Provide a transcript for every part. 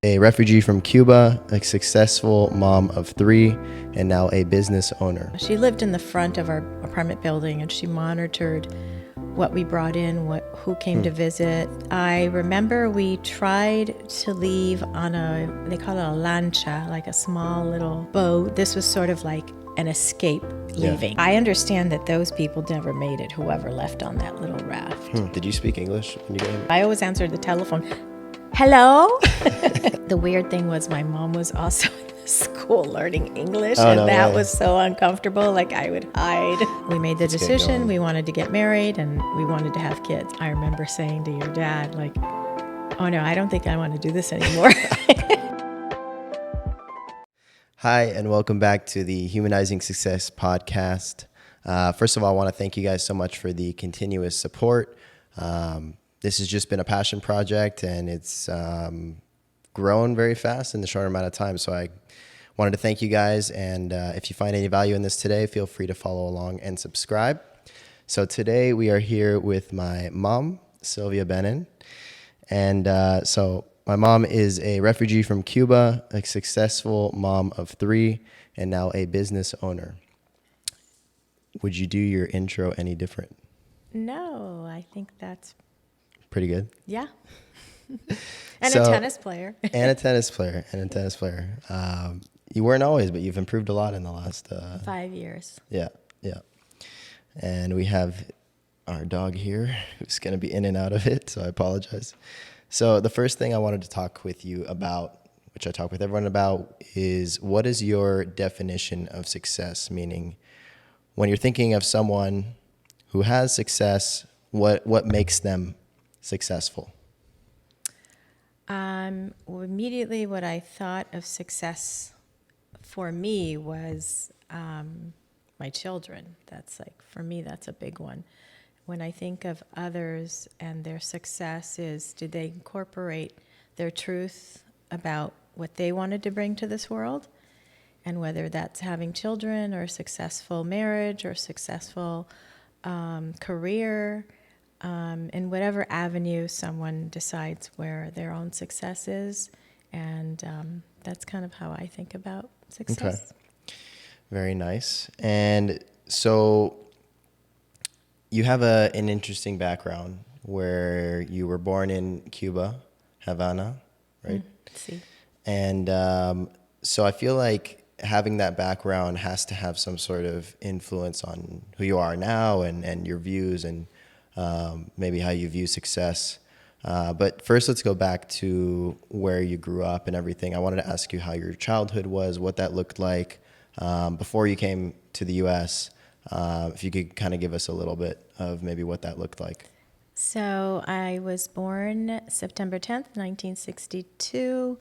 A refugee from Cuba, a successful mom of 3, and now a business owner. She lived in the front of our apartment building, and she monitored what we brought in, who came to visit. I remember we tried to leave on they call it a lancha, like a small little boat. This was sort of like an escape leaving. Yeah. I understand that those people never made it, whoever left on that little raft. Did you speak English when you came? I always answered the telephone. Hello? The weird thing was my mom was also in school learning English, that was so uncomfortable. Like, I would hide. We made the decision. We wanted to get married and we wanted to have kids. I remember saying to your dad, like, oh no, I don't think I want to do this anymore. Hi, and welcome back to the Humanizing Success podcast. First of all, I want to thank you guys so much for the continuous support. This has just been a passion project, and it's grown very fast in the short amount of time. So I wanted to thank you guys. And if you find any value in this today, feel free to follow along and subscribe. So today we are here with my mom, Silvia Benun. And so my mom is a refugee from Cuba, a successful mom of 3, and now a business owner. Would you do your intro any different? No, I think that's pretty good. Yeah. And a tennis player. And a tennis player. You weren't always, but you've improved a lot in the last 5 years. Yeah. And we have our dog here who's going to be in and out of it, so I apologize. So the first thing I wanted to talk with you about, which I talk with everyone about, is what is your definition of success? Meaning, when you're thinking of someone who has success, what makes them successful? Well, immediately what I thought of success for me was my children. That's like, for me, that's a big one. When I think of others and their success is, did they incorporate their truth about what they wanted to bring to this world? And whether that's having children or a successful marriage or successful career, in whatever avenue someone decides where their own success is. And that's kind of how I think about success. Okay. Very nice. And so you have an interesting background where you were born in Cuba, Havana, right? Sí. And so I feel like having that background has to have some sort of influence on who you are now and your views and maybe how you view success. But first, let's go back to where you grew up and everything. I wanted to ask you how your childhood was, what that looked like before you came to the U.S. If you could kind of give us a little bit of maybe what that looked like. So I was born September 10th, 1962,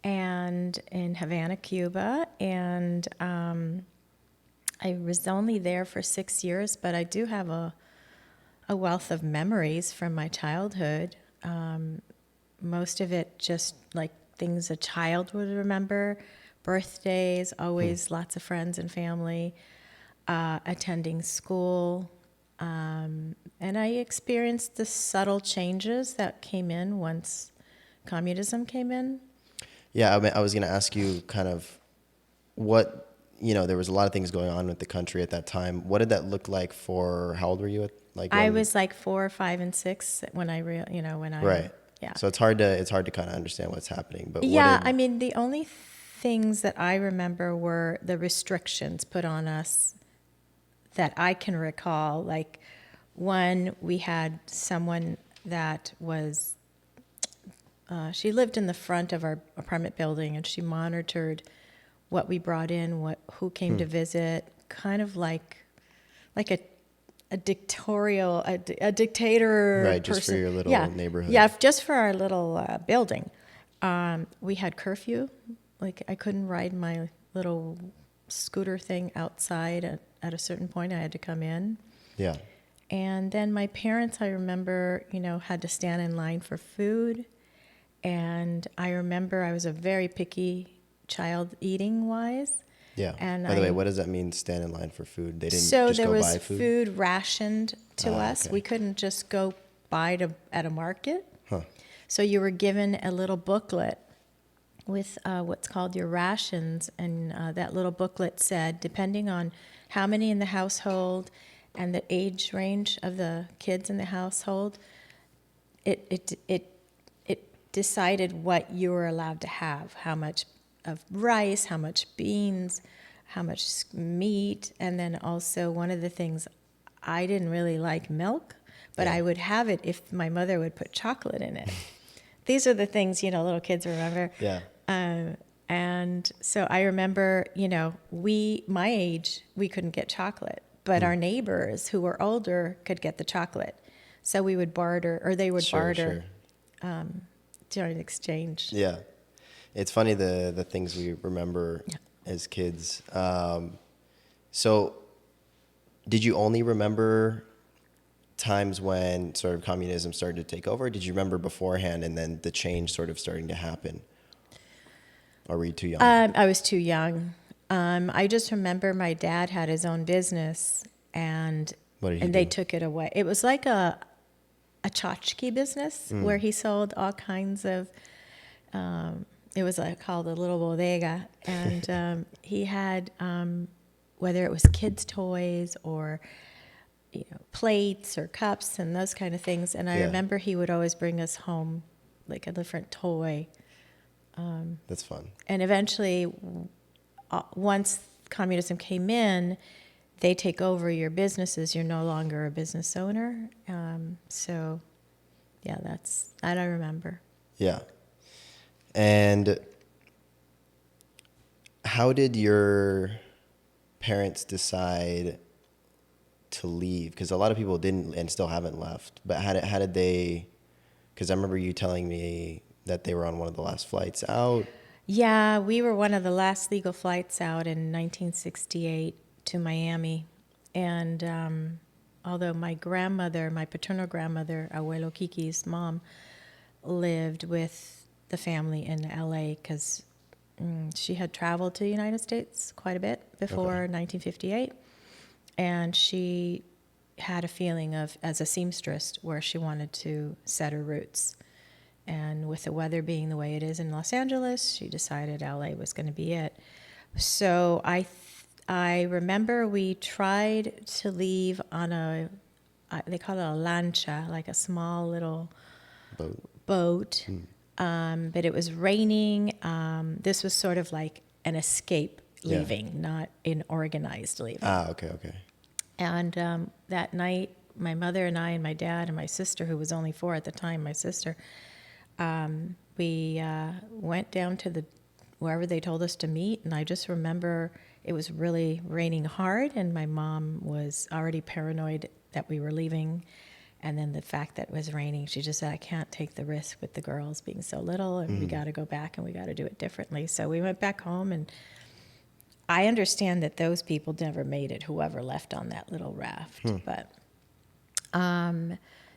and in Havana, Cuba. And I was only there for 6 years, but I do have a wealth of memories from my childhood. Most of it just like things a child would remember. Birthdays, always lots of friends and family, attending school. And I experienced the subtle changes that came in once communism came in. Yeah, I mean, I was going to ask you kind of what, there was a lot of things going on with the country at that time. What did that look like for, how old were you at? I was like 4, 5, and 6 when I right. Yeah. So it's hard to kind of understand what's happening. But I mean, the only things that I remember were the restrictions put on us that I can recall. Like, one, we had someone that was, she lived in the front of our apartment building, and she monitored what we brought in, who came to visit, kind of like a dictator right, person. Just for your little neighborhood. Yeah, just for our little building. We had curfew. Like, I couldn't ride my little scooter thing outside at a certain point. I had to come in. Yeah. And then my parents, I remember, had to stand in line for food. And I remember I was a very picky child eating-wise. Yeah. And By the way, what does that mean, stand in line for food? They didn't just go buy food? So there was food rationed to us. Okay. We couldn't just go buy at a market. Huh. So you were given a little booklet with what's called your rations, and that little booklet said, depending on how many in the household and the age range of the kids in the household, it decided what you were allowed to have, how much of rice, how much beans, how much meat, and then also one of the things, I didn't really like milk, but Yeah. I would have it if my mother would put chocolate in it. These are the things, little kids remember. Yeah. And so I remember, my age, we couldn't get chocolate, but our neighbors who were older could get the chocolate. So we would barter, or they would barter during exchange. Yeah. It's funny the things we remember Yeah. as kids. So did you only remember times when sort of communism started to take over? Did you remember beforehand and then the change sort of starting to happen? Or were you too young? I was too young. I just remember my dad had his own business, and What did he they do? took it away. It was like a tchotchke business where he sold all kinds of. It was called a little bodega, and he had whether it was kids' toys or plates or cups and those kind of things. And I Yeah. remember he would always bring us home like a different toy. That's fun. And eventually, once communism came in, they take over your businesses. You're no longer a business owner. So, yeah, that I remember. Yeah. And how did your parents decide to leave? Because a lot of people didn't and still haven't left. But how did they? Because I remember you telling me that they were on one of the last flights out. Yeah, we were one of the last legal flights out in 1968 to Miami. And although my paternal grandmother, Abuelo Kiki's mom, lived with the family in LA because she had traveled to the United States quite a bit before 1958. And she had a feeling as a seamstress, where she wanted to set her roots. And with the weather being the way it is in Los Angeles, she decided LA was going to be it. So I remember we tried to leave on they call it a lancha, like a small little boat. But it was raining. This was sort of like an escape leaving, not an organized leaving. Okay. And that night, my mother and I and my dad and my sister, who was only 4 at the time, my sister, we went down to wherever they told us to meet. And I just remember it was really raining hard, and my mom was already paranoid that we were leaving. And then the fact that it was raining, she just said, I can't take the risk with the girls being so little, and we got to go back and we got to do it differently. So we went back home, and I understand that those people never made it, whoever left on that little raft. But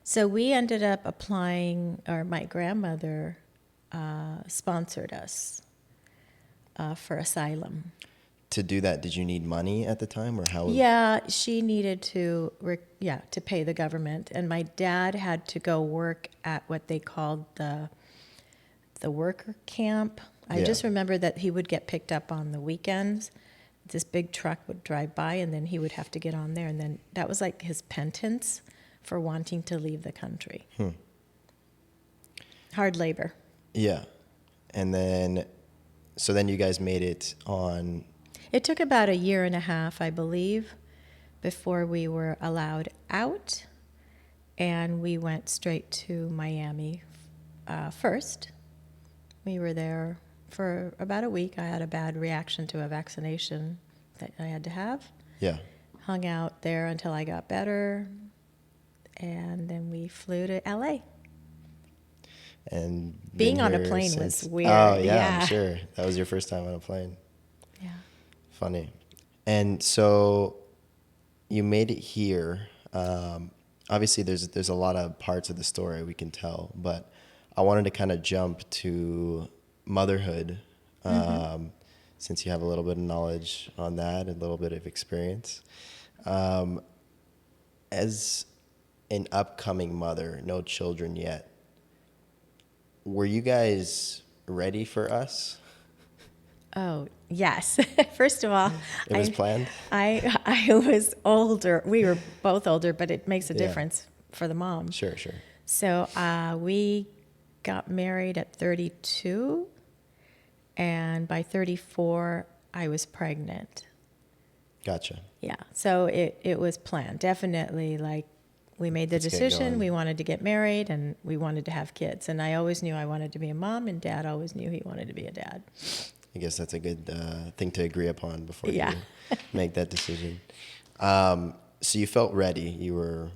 so we ended up applying, or my grandmother sponsored us for asylum. To do that, did you need money at the time, or how? Yeah, she needed to pay the government, and my dad had to go work at what they called the worker camp. I just remember that he would get picked up on the weekends. This big truck would drive by, and then he would have to get on there, and then that was like his penance for wanting to leave the country. Hard labor. Yeah, and then, so then you guys made it on. It took about a year and a half, I believe, before we were allowed out, and we went straight to Miami first. We were there for about a week. I had a bad reaction to a vaccination that I had to have. Yeah. Hung out there until I got better, and then we flew to LA. And Being on a here plane since. was weird. Oh yeah, I'm sure that was your first time on a plane. Yeah. Funny. And so you made it here. Obviously, there's a lot of parts of the story we can tell, but I wanted to kind of jump to motherhood, since you have a little bit of knowledge on that, a little bit of experience. As an upcoming mother, no children yet, were you guys ready for us? Oh, yes. First of all, It was planned? I was older. We were both older, but it makes a Yeah. difference for the mom. Sure, sure. So we got married at 32, and by 34, I was pregnant. Gotcha. Yeah. So it was planned. Definitely, like, we made the Let's get decision. going. We wanted to get married, and we wanted to have kids. And I always knew I wanted to be a mom, and Dad always knew he wanted to be a dad. I guess that's a good thing to agree upon before Yeah. you make that decision. So you felt ready. You were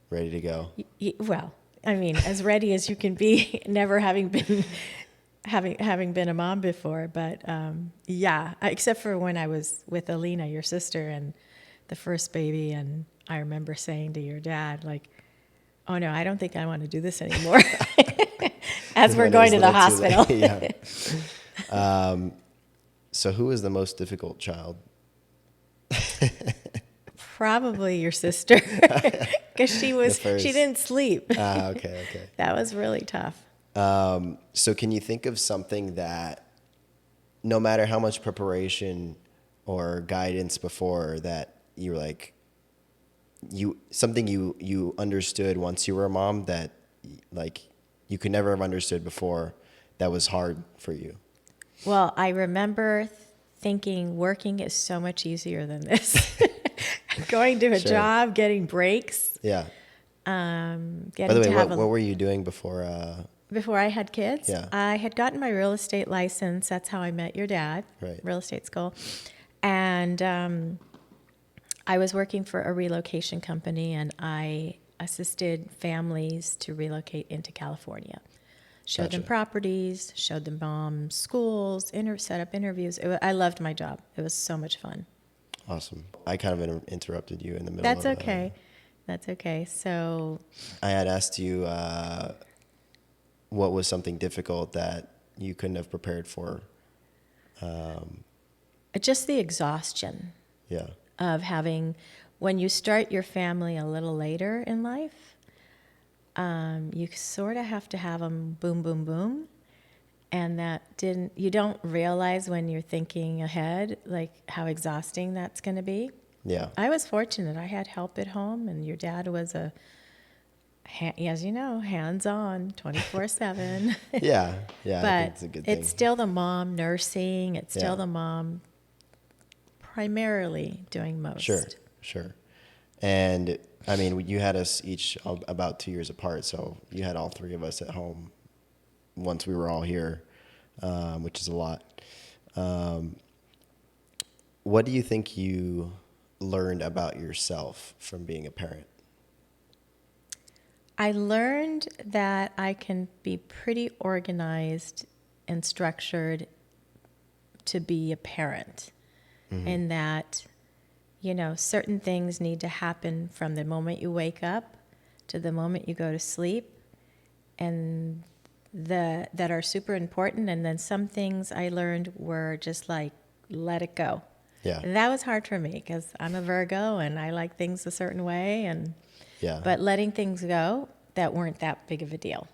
ready to go. Well, I mean, as ready as you can be, never having been having been a mom before. But yeah, except for when I was with Alina, your sister, and the first baby, and I remember saying to your dad, like, "Oh no, I don't think I want to do this anymore." As we're When it going was to a the little too hospital. late. Yeah. So who was the most difficult child? Probably your sister, because she first. didn't sleep. Okay, okay. That was really tough. So can you think of something that, no matter how much preparation or guidance before, that you were like, something you understood once you were a mom that like you could never have understood before, that was hard for you? Well, I remember thinking working is so much easier than this. Going to a Sure. job, getting breaks, Yeah. getting By the way, to have what were you doing before? before I had kids. Yeah. I had gotten my real estate license. That's how I met your dad, Right. real estate school. And I was working for a relocation company, and I assisted families to relocate into California. Showed them Gotcha. properties, showed them schools, set up interviews. I loved my job. It was so much fun. Awesome. I kind of interrupted you in the middle. That's of, okay. That's okay. So I had asked you what was something difficult that you couldn't have prepared for. just the exhaustion Yeah. of having, when you start your family a little later in life, you sort of have to have them boom, boom, boom. And you don't realize when you're thinking ahead, like how exhausting that's going to be. Yeah. I was fortunate. I had help at home, and your dad was as you know, hands-on, 24/7. Yeah. Yeah. I think But it's a good thing. it's still the mom nursing. It's still Yeah. the mom primarily doing most. Sure. Sure. And I mean, you had us each about 2 years apart, so you had all three of us at home once we were all here, which is a lot. What do you think you learned about yourself from being a parent? I learned that I can be pretty organized and structured to be a parent, and that, certain things need to happen from the moment you wake up to the moment you go to sleep, and that are super important. And then some things I learned were just like, let it go. Yeah. And that was hard for me because I'm a Virgo and I like things a certain way, Yeah. but letting things go that weren't that big of a deal.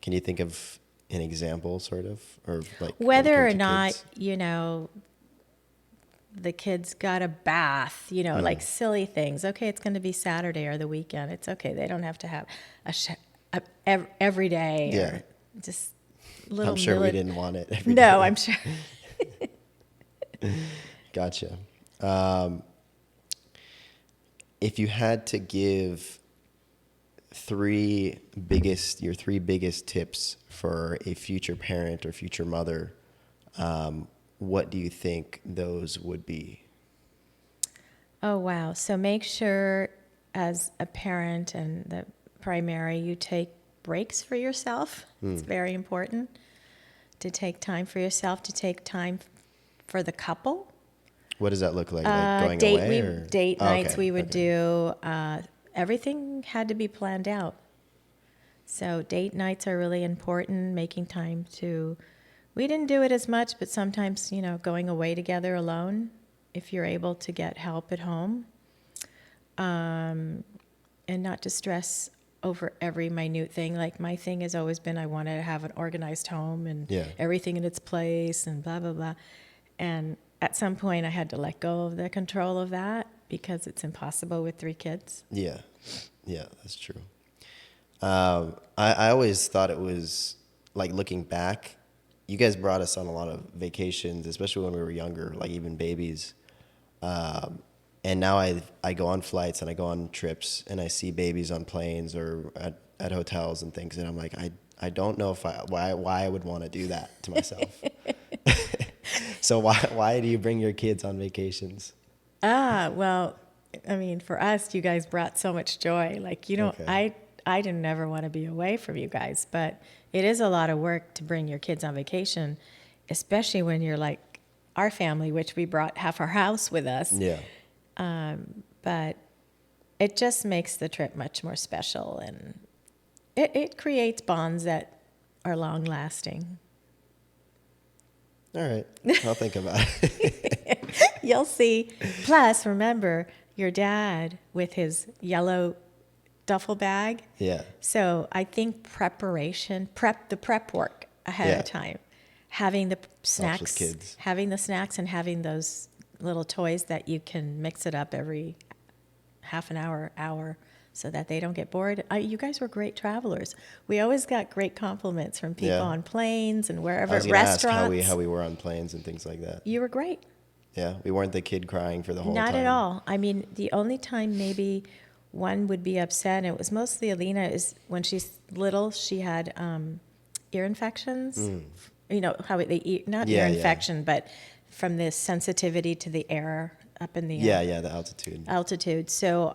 Can you think of an example, sort of, or like Whether when or it comes to not, kids? the kids got a bath, like silly things. Okay, it's going to be Saturday or the weekend. It's okay. They don't have to have every day. Yeah. Or just little. I'm sure we didn't want it every No, day. I'm sure. Gotcha. If you had to give your three biggest tips for a future parent or future mother, what do you think those would be? Oh, wow. So make sure as a parent and the primary, you take breaks for yourself. It's very important to take time for yourself, to take time for the couple. What does that look like? Like going Date away? Or? date Oh, nights okay, we would okay. do. Everything had to be planned out. So date nights are really important. Making time to. We didn't do it as much, but sometimes going away together alone, if you're able to get help at home, and not to stress over every minute thing. Like my thing has always been I wanted to have an organized home and Yeah. everything in its place and blah, blah, blah. And at some point I had to let go of the control of that because it's impossible with 3 kids. Yeah. Yeah, that's true. I always thought it was, like, looking back, you guys brought us on a lot of vacations, especially when we were younger, like even babies. And now I go on flights and I go on trips and I see babies on planes or at hotels and things, and I'm like, I don't know if why I would want to do that to myself. So why do you bring your kids on vacations? Well, I mean, for us, you guys brought so much joy. Like, you don't, Okay. I didn't ever want to be away from you guys, but it is a lot of work to bring your kids on vacation, especially when you're like our family, which we brought half our house with us. Yeah. But it just makes the trip much more special, and it creates bonds that are long lasting. All right. I'll think about it. You'll see. Plus, remember your dad with his yellow duffel bag. Yeah. So I think the prep work ahead Yeah. of time, having the snacks, with kids. having the snacks, and having those little toys that you can mix it up every half an hour, so that they don't get bored. You guys were great travelers. We always got great compliments from people Yeah. on planes and I wherever, was gonna ask restaurants. how we were on planes and things like that. You were great. Yeah, we weren't the kid crying for the whole time. Not at all. I mean, the only time maybe one would be upset, and it was mostly Alina, is when she's little, she had ear infections. You know, how they eat, not Yeah, ear yeah. infection, but from the sensitivity to the air up in the Yeah, the altitude. altitude. So,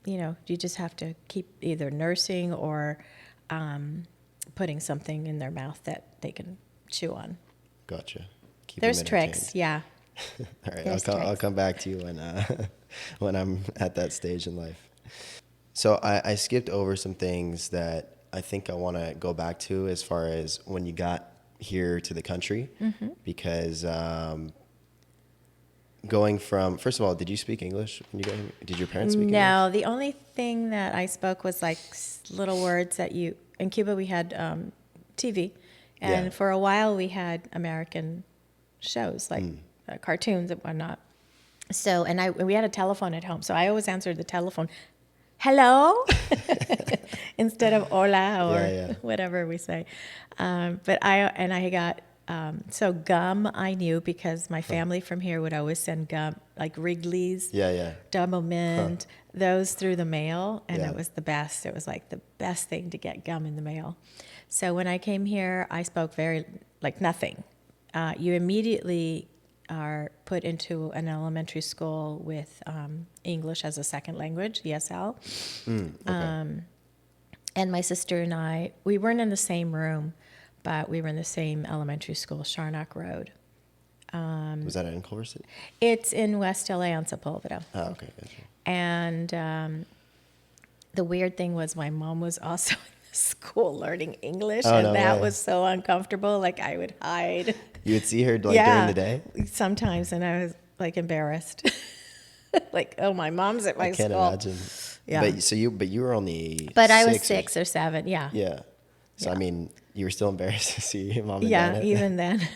you know, you just have to keep either nursing or putting something in their mouth that they can chew on. Gotcha. Keep There's them tricks, entertained. yeah. All right, There's I'll tricks. come back to you when when I'm at that stage in life. So I skipped over some things that I think I want to go back to as far as when you got here to the country, because going from, first of all, did you speak English when you got here? Did your parents speak English? No, the only thing that I spoke was like little words that in Cuba we had TV, and Yeah. for a while we had American shows like cartoons and whatnot. So, and we had a telephone at home, so I always answered the telephone, hello, instead of hola or Yeah. whatever we say. But I got, so gum I knew because my family from here would always send gum, like Wrigley's, Yeah. double mint, those through the mail, and Yeah. it was the best. It was like the best thing to get gum in the mail. So when I came here, I spoke like nothing. You immediately are put into an elementary school with English as a second language, ESL. Okay. And my sister and I, we weren't in the same room, but we were in the same elementary school, Sharnock Road. Was that in Culver City? It's in West LA on Sepulveda. Oh, okay. Gotcha. And the weird thing was my mom was also in the school learning English, Oh, and no that way. was so uncomfortable. Like I would hide. You would see her like during the day? Sometimes, and I was like embarrassed. Like, oh, my mom's at my I can't school. imagine. Yeah. But you were only But I was or- 6 or 7, yeah. Yeah. So Yeah. I mean, you were still embarrassed to see your mom and Yeah, dad. even then.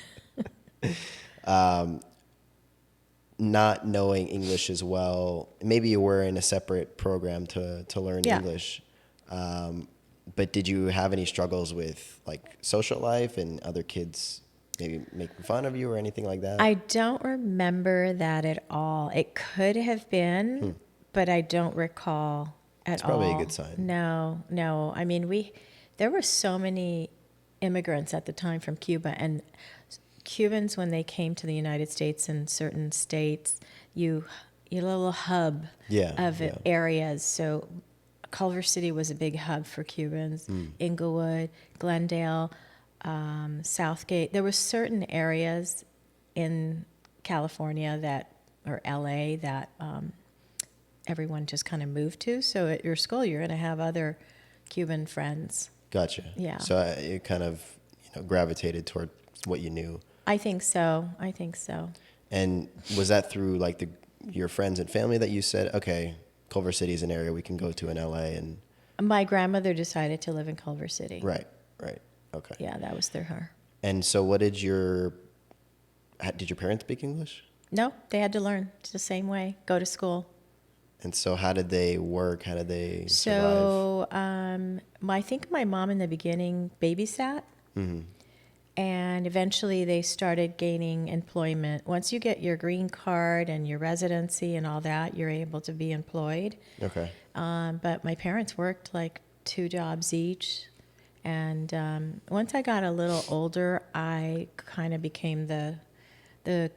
Not knowing English as well. Maybe you were in a separate program to learn Yeah. English. But did you have any struggles with like social life and other kids maybe making fun of you or anything like that? I don't remember that at all. It could have been, but I don't recall at all. Probably a good sign. No. I mean, there were so many immigrants at the time from Cuba, and Cubans, when they came to the United States in certain states, you a little hub of areas. So Culver City was a big hub for Cubans. Inglewood, Glendale, Southgate. There were certain areas in California or LA that everyone just kind of moved to. So at your school, you're going to have other Cuban friends. Gotcha. Yeah. So it kind of gravitated toward what you knew. I think so. And was that through like your friends and family that you said, okay, Culver City is an area we can go to in LA, and My grandmother decided to live in Culver City. Right. Okay. Yeah, that was through her. And so did your parents speak English? No, they had to learn the same way, go to school. And so how did they work? How did they survive? So I think my mom in the beginning babysat. Mm-hmm. And eventually they started gaining employment. Once you get your green card and your residency and all that, you're able to be employed. Okay. But my parents worked like 2 jobs each. And once I got a little older, I kind of became the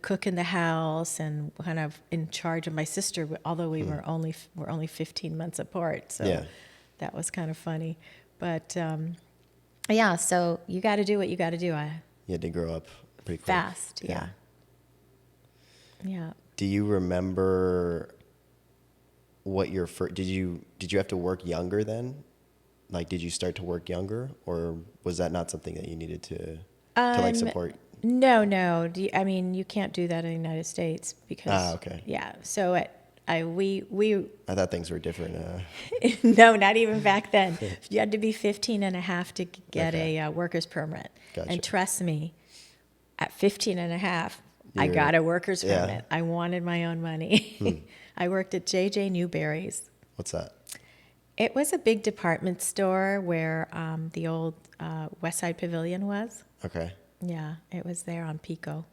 cook in the house and kind of in charge of my sister, although we're only 15 months apart. So Yeah. that was kind of funny. But yeah, so you got to do what you got to do. You had to grow up pretty quick. Fast, yeah. Do you remember what your first, did you have to work younger then? Like, did you start to work younger, or was that not something that you needed to like support? No. I mean, you can't do that in the United States because. Okay. Yeah. So we. I thought things were different. No, not even back then. You had to be 15 and a half to get a worker's permit. Gotcha. And trust me, at 15 and a half, I got a worker's permit. I wanted my own money. I worked at J.J. Newberry's. What's that? It was a big department store where the old West Side Pavilion was. Okay. Yeah, it was there on Pico.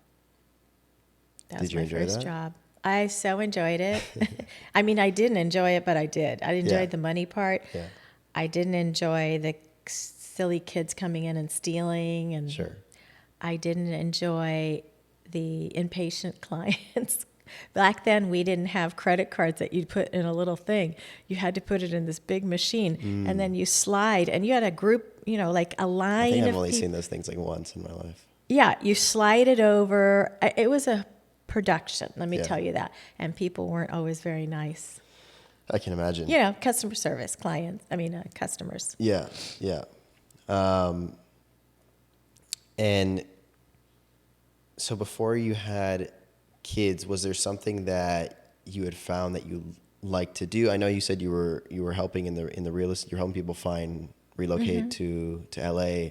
That Did was you my enjoy first that? job. I so enjoyed it. I mean, I didn't enjoy it, but I did. I enjoyed the money part. Yeah. I didn't enjoy the silly kids coming in and stealing, and Sure. I didn't enjoy the impatient clients. Back then, we didn't have credit cards that you'd put in a little thing. You had to put it in this big machine, and then you slide, and you had a group, like a line I think of I've only people. seen those things like once in my life. Yeah, you slide it over. It was a production, let me tell you that. And people weren't always very nice. I can imagine. Customer service, customers. Yeah. And so before you had kids, was there something that you had found that you liked to do? I know you said you were helping in the real estate. You're helping people relocate to LA.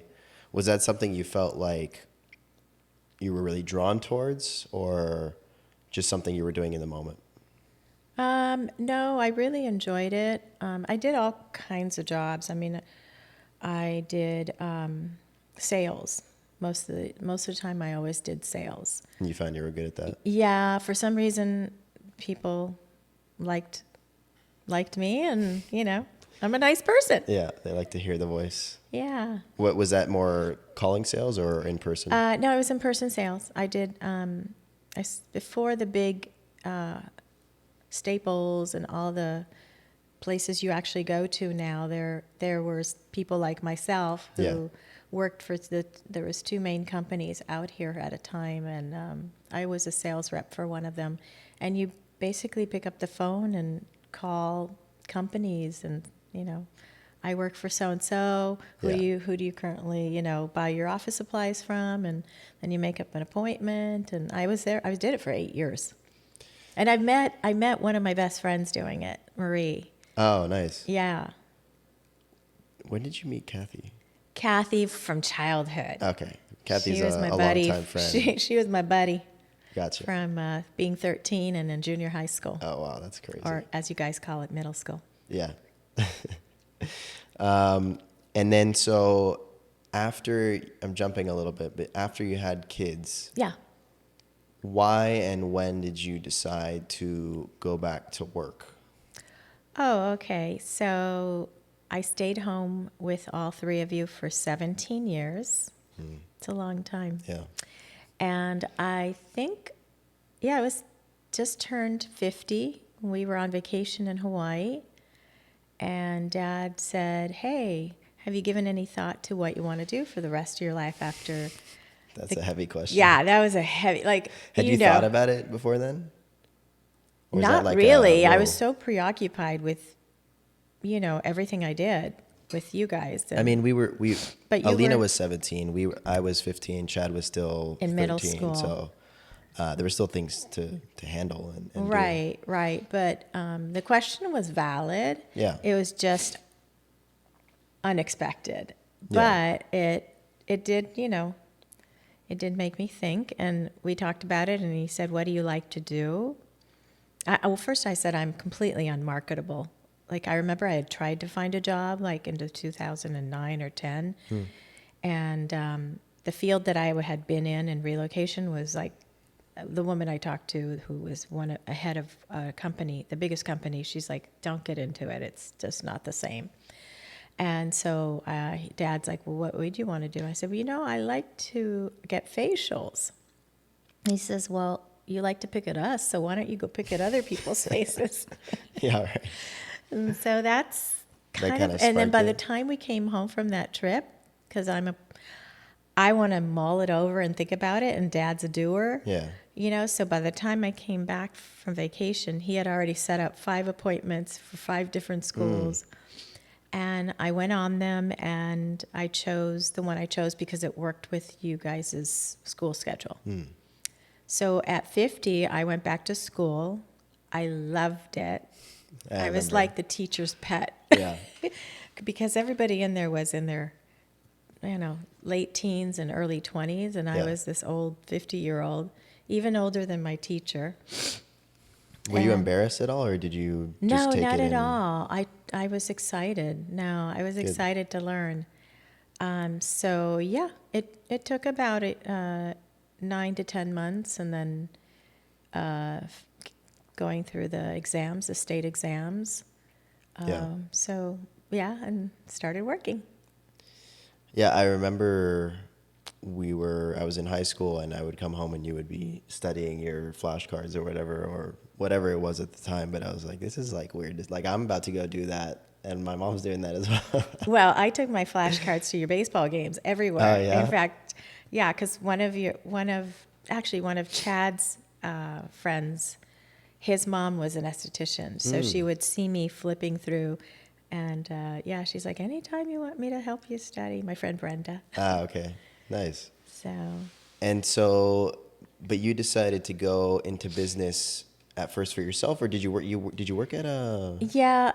Was that something you felt like you were really drawn towards, or just something you were doing in the moment? No, I really enjoyed it. I did all kinds of jobs. I mean, I did sales. Most of the time, I always did sales. And you found you were good at that? Yeah, for some reason, people liked me, and I'm a nice person. Yeah, they like to hear the voice. Yeah. What was that, more calling sales or in person? No, it was in-person sales. I did before the big Staples and all the places you actually go to now. There was people like myself who worked for there was 2 main companies out here at a time, and I was a sales rep for one of them. And you basically pick up the phone and call companies, and I work for so and so. Who do you currently buy your office supplies from? And then you make up an appointment. And I was there. I did it for 8 years, and I met one of my best friends doing it, Marie. Oh, nice. Yeah. When did you meet Kathy? Kathy from childhood. Okay, Kathy's she was my a buddy. longtime friend. She was my buddy. Gotcha. From being 13 and in junior high school. Oh wow, that's crazy. Or as you guys call it, middle school. Yeah. And then so after, I'm jumping a little bit, but after you had kids, Yeah. why and when did you decide to go back to work? Oh, okay. So I stayed home with all 3 of you for 17 years. It's a long time. Yeah. And I think, I was just turned 50. We were on vacation in Hawaii. And Dad said, hey, have you given any thought to what you want to do for the rest of your life after? That's a heavy question. Yeah, that was a heavy, Had you thought about it before then? Or was Not that like really. I whoa? was so preoccupied with, everything I did with you guys. I mean, But you Alina were- was 17. I was 15. Chad was still In 13, middle school. So there were still things to handle and do. Right. But the question was valid. Yeah. It was just, unexpected. Yeah. But it did, it did make me think. And we talked about it, and he said, "What do you like to do?" Well, first I said I'm completely unmarketable. Like, I remember I had tried to find a job like into 2009 or 10, and the field that I had been in relocation was like the woman I talked to, who was a head of a company, the biggest company. She's like, "Don't get into it. It's just not the same." And so Dad's like, "Well, what would you want to do?" I said, "Well, I like to get facials." He says, "Well, you like to pick at us, so why don't you go pick at other people's faces?" Yeah, right. And so that's That kind kind of, of and then sparked by the it. time we came home from that trip, because I want to mull it over and think about it, and Dad's a doer. Yeah. So by the time I came back from vacation, he had already set up 5 appointments for 5 different schools. And I went on them, and I chose the one I chose because it worked with you guys' school schedule. So at 50, I went back to school. I loved it. I was remember. like the teacher's pet. Yeah. Because everybody in there was in their, late teens and early 20s, and I Yeah. was this old 50-year-old, even older than my teacher. Were you And- embarrassed at all, or did you No, just take not it at in? all. I was excited. No, I was Good. excited to learn. So yeah, it took about 9 to 10 months, and then going through the exams, the state exams. Yeah. So yeah, and started working. Yeah, I remember I was in high school, and I would come home and you would be studying your flashcards or whatever it was at the time. But I was like, this is like weird. It's like I'm about to go do that, and my mom's doing that as well. Well, I took my flashcards to your baseball games everywhere. Oh, yeah? In fact, yeah, because one of Chad's friends, his mom was an esthetician, so she would see me flipping through, and yeah, she's like, "Anytime you want me to help you study," my friend Brenda. Okay. Nice. So And so, but you decided to go into business at first for yourself, or did you work? Did you work at a? yeah,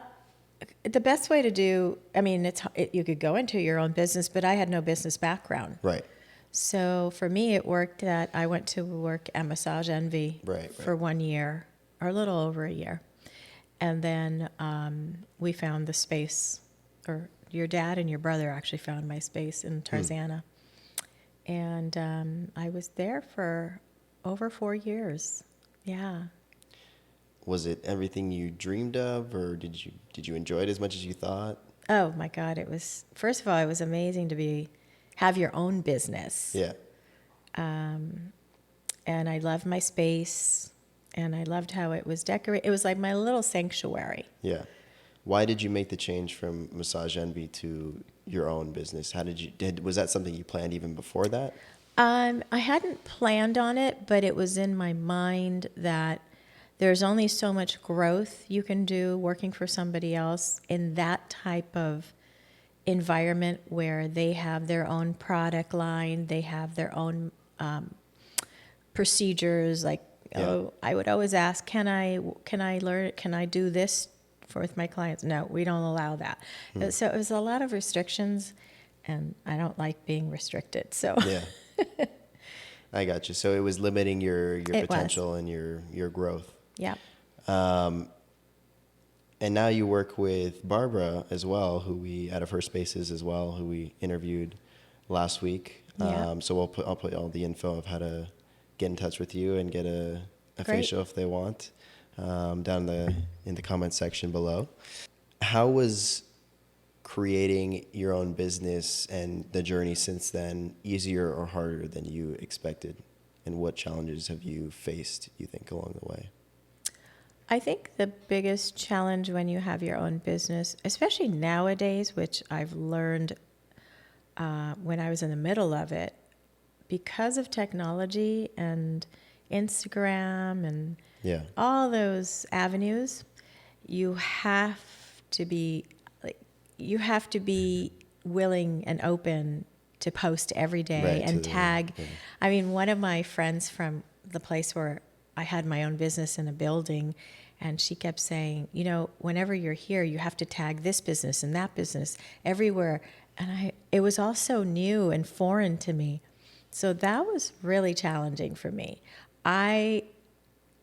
the best way to do, I mean, you could go into your own business, but I had no business background. Right. So for me, it worked that I went to work at Massage Envy Right. for 1 year, or a little over a year. And then we found the space, or your dad and your brother actually found my space in Tarzana. And I was there for over 4 years. Yeah. Was it everything you dreamed of, or did you enjoy it as much as you thought? Oh my God, first of all, it was amazing to have your own business. Yeah. And I loved my space, and I loved how it was decorated. It was like my little sanctuary. Yeah. Why did you make the change from Massage Envy to your own business? Was that something you planned even before that? I hadn't planned on it, but it was in my mind that there's only so much growth you can do working for somebody else in that type of environment where they have their own product line, they have their own procedures. Like, I would always ask, can I do this with my clients? No, we don't allow that. So it was a lot of restrictions, and I don't like being restricted. So Yeah. I got you. So it was limiting your It potential and your growth. yeah. And now you work with Barbara as well, out of her spaces as well, who we interviewed last week. Yeah. So I'll put all the info of how to get in touch with you and get a Great. facial if they want down in the comment section below. How was creating your own business and the journey since then easier or harder than you expected? And what challenges have you faced, you think, along the way? I think the biggest challenge when you have your own business, especially nowadays, which I've learned when I was in the middle of it, because of technology and Instagram and all those avenues, you have to be willing and open to post every day and tag. I mean, one of my friends from the place where I had my own business in a building, And she kept saying, whenever you're here, you have to tag this business and that business everywhere. And it was all so new and foreign to me. So that was really challenging for me. I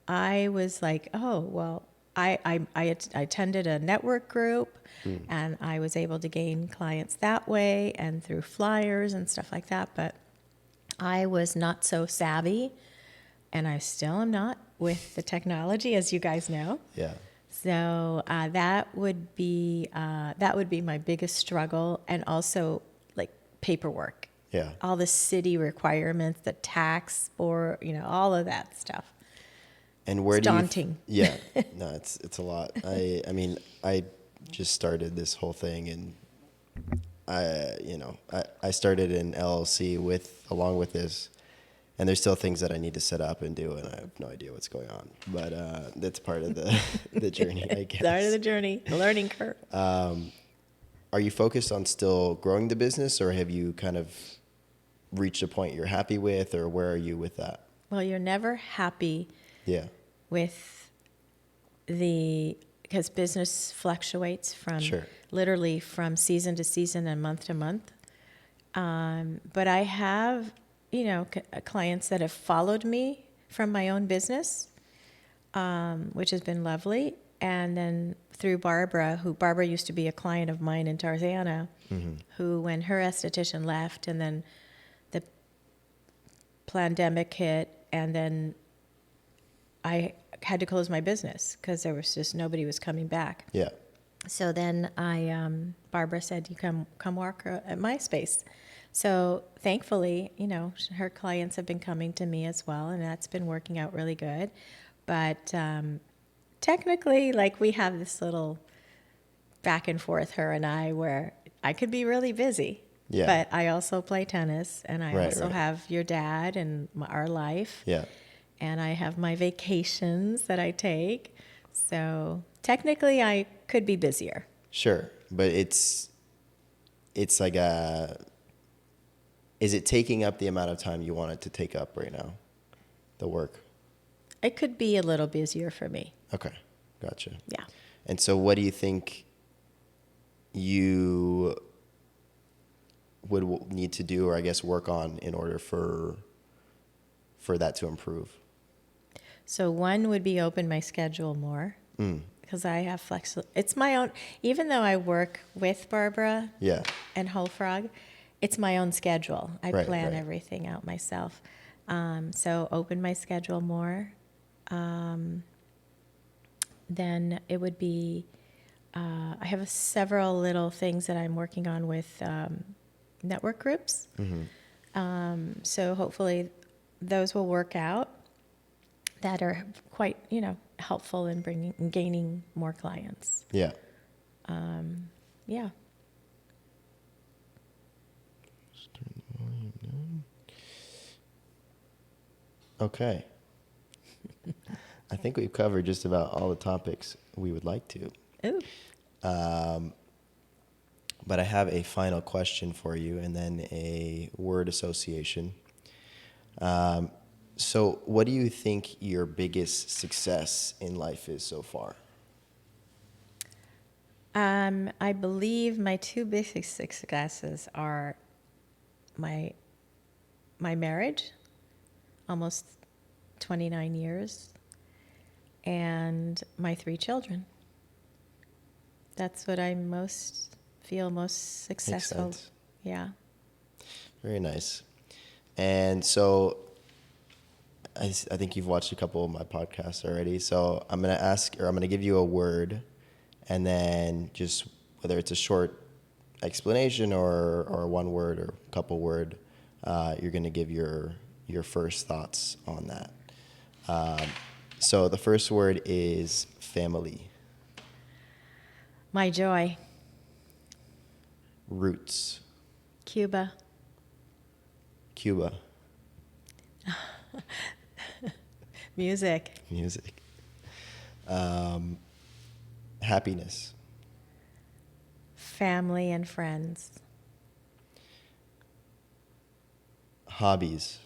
was like, oh, well, I attended a network group and I was able to gain clients that way and through flyers and stuff like that. But I was not so savvy, and I still am not with the technology, as you guys know. Yeah. So that would be my biggest struggle, and also like paperwork. Yeah. All the city requirements, the tax, or all of that stuff. And where It's do you? daunting. Yeah. No, it's a lot. I mean, I just started this whole thing, and I started an LLC along with this, and there's still things that I need to set up and do, and I have no idea what's going on. But that's part of the journey, I guess. Start of the journey, the learning curve. Are you focused on still growing the business, or have you kind of reached a point you're happy with, or where are you with that? Well, you're never happy Yeah. with because business fluctuates Sure. literally from season to season and month to month. But I have, clients that have followed me from my own business, which has been lovely. And then through Barbara used to be a client of mine in Tarzana, who, when her esthetician left, and then the pandemic hit, and then I had to close my business because there was just nobody was coming back. Yeah. So then Barbara said, "You come work at my space." So thankfully, her clients have been coming to me as well, and that's been working out really good. But technically, like, we have this little back and forth, her and I, where I could be really busy. Yeah. But I also play tennis, and I Right, also right. have your dad and our life. Yeah. And I have my vacations that I take. So technically, I could be busier. Sure. But it's like is it taking up the amount of time you want it to take up right now, the work? It could be a little busier for me. Okay. Gotcha. Yeah. And so what do you think you would need to do, or I guess work on, in order for that to improve? So one would be open my schedule more, because I have flexible. It's my own, even though I work with Barbara Yeah. and Whole Frog, it's my own schedule. I Right, plan right. everything out myself. So open my schedule more. Then it would be, I have several little things that I'm working on with network groups. So hopefully those will work out, that are quite, helpful in gaining more clients. Yeah. Yeah. Okay. I think we've covered just about all the topics we would like to. Ooh. But I have a final question for you, and then a word association. So what do you think your biggest success in life is so far? I believe my two basic successes are my marriage, almost 29 years, and my 3 children. That's what I feel most successful. sense. Yeah. Very nice. And so I think you've watched a couple of my podcasts already. So I'm going to give you a word, and then just whether it's a short explanation or one word or a couple word, you're going to give your first thoughts on that. So the first word is family. My joy. Roots. Cuba. Cuba. Music. Music. Happiness. Family and friends. Hobbies.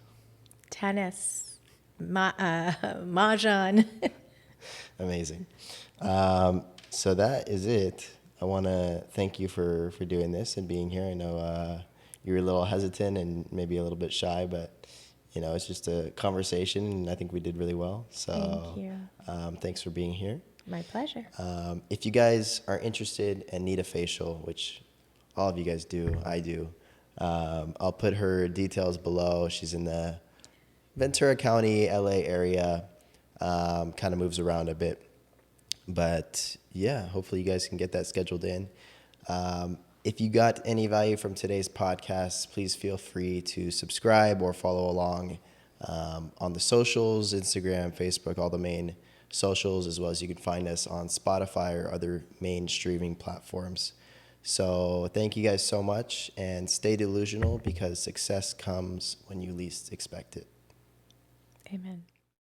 Tennis. Mahjong. Amazing. So that is it. I want to thank you for doing this and being here. I know you were a little hesitant and maybe a little bit shy, but it's just a conversation, and I think we did really well. Thank So you. thanks for being here. My pleasure. If you guys are interested and need a facial, which all of you guys do, I do, I'll put her details below. She's in the Ventura County, LA area, kind of moves around a bit. But yeah, hopefully you guys can get that scheduled in. If you got any value from today's podcast, please feel free to subscribe or follow along on the socials, Instagram, Facebook, all the main socials, as well as you can find us on Spotify or other main streaming platforms. So thank you guys so much, and stay delusional, because success comes when you least expect it. Amen.